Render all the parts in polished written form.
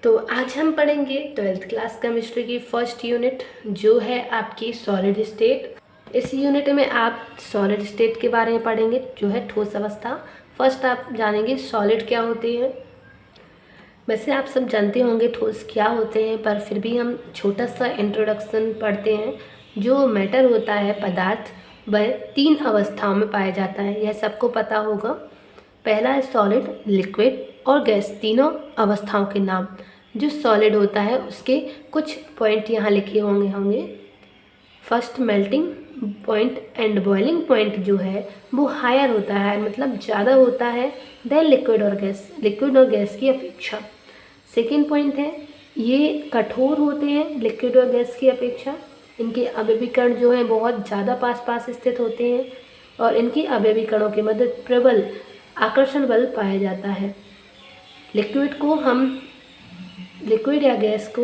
तो आज हम पढ़ेंगे 12th क्लास केमिस्ट्री की फर्स्ट यूनिट जो है आपकी सॉलिड स्टेट। इस यूनिट में आप सॉलिड स्टेट के बारे में पढ़ेंगे जो है ठोस अवस्था। फर्स्ट आप जानेंगे सॉलिड क्या होते हैं। वैसे आप सब जानते होंगे ठोस क्या होते हैं, पर फिर भी हम छोटा सा इंट्रोडक्शन पढ़ते हैं। जो मैटर होता है पदार्थ, वह 3 अवस्थाओं में पाया जाता है, यह सबको पता होगा। पहला है सॉलिड, लिक्विड और गैस, तीनों अवस्थाओं के नाम। जो सॉलिड होता है उसके कुछ पॉइंट यहाँ लिखे होंगे। First melting point and boiling point जो है वो हायर होता है, मतलब ज़्यादा होता है देन लिक्विड और गैस की अपेक्षा। सेकेंड पॉइंट है ये कठोर होते हैं लिक्विड और गैस की अपेक्षा। इनके अवयवी कण जो हैं बहुत ज़्यादा पास स्थित होते हैं और इनके अवयवी कणों के मध्य प्रबल आकर्षण बल पाया जाता है। लिक्विड या गैस को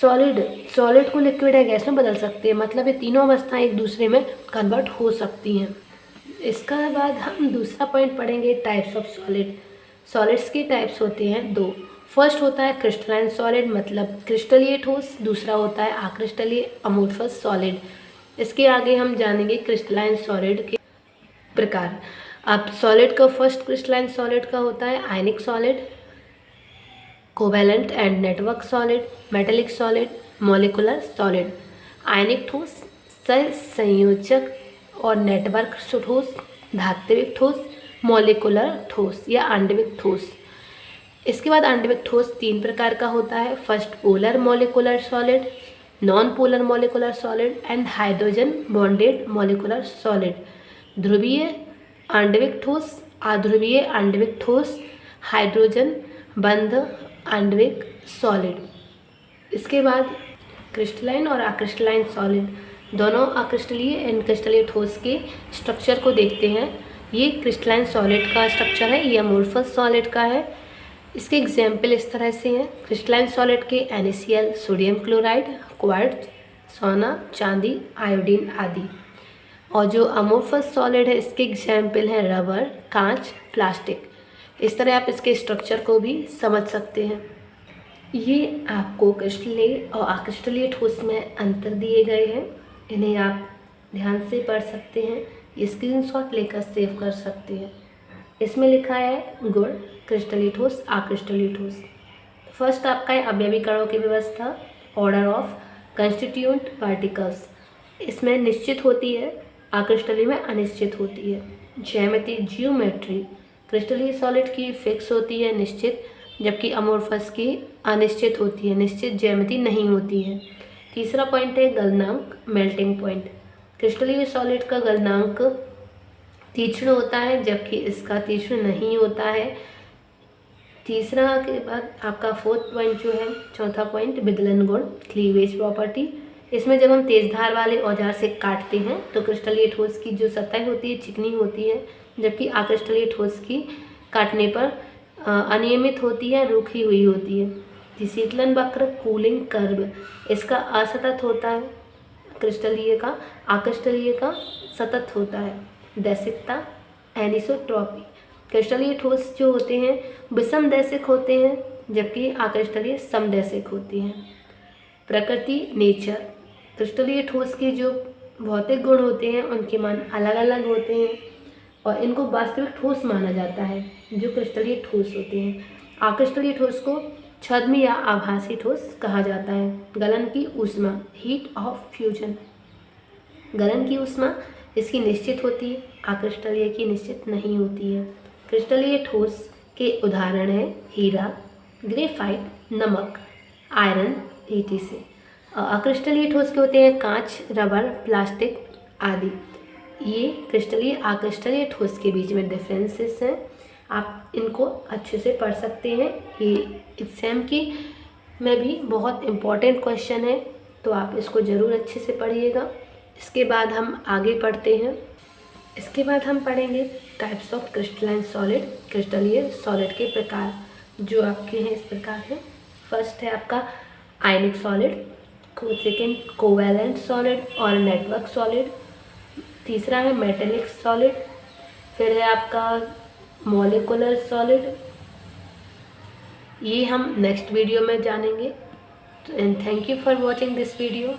सॉलिड को लिक्विड या गैस में बदल सकते हैं, मतलब ये तीनों अवस्थाएं एक दूसरे में कन्वर्ट हो सकती हैं। इसका बाद हम दूसरा पॉइंट पढ़ेंगे टाइप्स ऑफ सॉलिड। सॉलिड्स के टाइप्स होते हैं 2। फर्स्ट होता है क्रिस्टलाइन सॉलिड, मतलब क्रिस्टलीय ठोस। दूसरा होता है अक्रिस्टलीय अमोर्फस सॉलिड। इसके आगे हम जानेंगे क्रिस्टलाइन सॉलिड के प्रकार। अब सॉलिड का फर्स्ट क्रिस्टलाइन सॉलिड का होता है ionic solid, covalent and network solid, metallic solid, molecular solid. आयनिक ठोस, सहसंयोजक और नेटवर्क ठोस, धात्विक ठोस, मॉलिकुलर ठोस या आणविक ठोस। इसके बाद आणविक ठोस 3 प्रकार का होता है। First polar molecular solid, non polar molecular solid and hydrogen bonded molecular solid. ध्रुवीय आणविक ठोस, अध्रुवीय आणविक ठोस, हाइड्रोजन बंध आणविक सॉलिड। इसके बाद क्रिस्टलाइन और अक्रिस्टलाइन सॉलिड, दोनों अक्रिस्टलीय एंड क्रिस्टलीय ठोस के स्ट्रक्चर को देखते हैं। ये क्रिस्टलाइन सॉलिड का स्ट्रक्चर है, ये अमोर्फस सॉलिड का है। इसके एग्जाम्पल इस तरह से हैं। क्रिस्टलाइन सॉलिड के NaCl, सोडियम क्लोराइड, क्वार्ट्ज, सोना, चांदी, आयोडीन आदि। और जो अमोर्फस सॉलिड है इसके एग्जाम्पल हैं रबर, कांच, प्लास्टिक। इस तरह आप इसके स्ट्रक्चर को भी समझ सकते हैं। ये आपको क्रिस्टलीय और अक्रिस्टलीय ठोस में अंतर दिए गए हैं, इन्हें आप ध्यान से पढ़ सकते हैं, स्क्रीनशॉट लेकर सेव कर सकते हैं। इसमें लिखा है गुण क्रिस्टलीय ठोस, अक्रिस्टलीय ठोस। फर्स्ट आपका है अवयवी कणों की व्यवस्था, ऑर्डर ऑफ कंस्टिट्यूएंट पार्टिकल्स। इसमें निश्चित होती है, अक्रिस्टलीय में अनिश्चित होती है। ज्योमेट्री, क्रिस्टलीय सॉलिड की फिक्स होती है, निश्चित, जबकि अमोर्फस की अनिश्चित होती है, निश्चित ज्यामिति नहीं होती है। तीसरा पॉइंट है गलनांक, मेल्टिंग पॉइंट। क्रिस्टलीय सॉलिड का गलनांक तीक्ष्ण होता है जबकि इसका तीक्ष्ण नहीं होता है। तीसरा के बाद आपका फोर्थ पॉइंट जो है, चौथा पॉइंट विदलन गुण, क्लीवेज प्रॉपर्टी। इसमें जब हम तेज धार वाले औजार से काटते हैं तो क्रिस्टलीय ठोस की जो सतह होती है चिकनी होती है, जबकि अक्रिस्टलीय ठोस की काटने पर अनियमित होती है, रूखी हुई होती है। शीतलन वक्र, कूलिंग कर्व, इसका असतत होता है क्रिस्टलीय का, अक्रिस्टलीय का सतत होता है। दैसिकता, एनिसोट्रॉपी, क्रिस्टलीय ठोस जो होते हैं विषम दैसिक होते हैं जबकि अक्रिस्टलीय समदैसिक होती हैं। प्रकृति, नेचर, क्रिस्टलीय ठोस के जो भौतिक गुण होते हैं उनके मान अलग अलग होते हैं और इनको वास्तविक ठोस माना जाता है जो क्रिस्टलीय ठोस होते हैं। अक्रिस्टलीय ठोस को छद्म या आभासी ठोस कहा जाता है। गलन की ऊष्मा, हीट ऑफ फ्यूजन, गलन की ऊष्मा इसकी निश्चित होती है, अक्रिस्टलीय की निश्चित नहीं होती है। क्रिस्टलीय ठोस के उदाहरण हैं हीरा, ग्रेफाइट, नमक, आयरन etc। अक्रिस्टलीय ठोस के होते हैं कांच, रबर, प्लास्टिक आदि। ये क्रिस्टलीय अक्रिस्टलीय ठोस के बीच में डिफरेंसेस हैं, आप इनको अच्छे से पढ़ सकते हैं। ये एग्जाम की में भी बहुत इम्पॉर्टेंट क्वेश्चन है, तो आप इसको ज़रूर अच्छे से पढ़िएगा। इसके बाद हम आगे पढ़ते हैं। इसके बाद हम पढ़ेंगे टाइप्स ऑफ क्रिस्टलाइन सॉलिड, क्रिस्टलीय सॉलिड के प्रकार जो आपके हैं इस प्रकार हैं। फर्स्ट है आपका आयनिक सॉलिड, सेकेंड कोवैलेंट सॉलिड और नेटवर्क सॉलिड, तीसरा है मेटेलिक सॉलिड, फिर है आपका मॉलिकुलर सॉलिड, ये हम नेक्स्ट वीडियो में जानेंगे। And thank you for watching this video.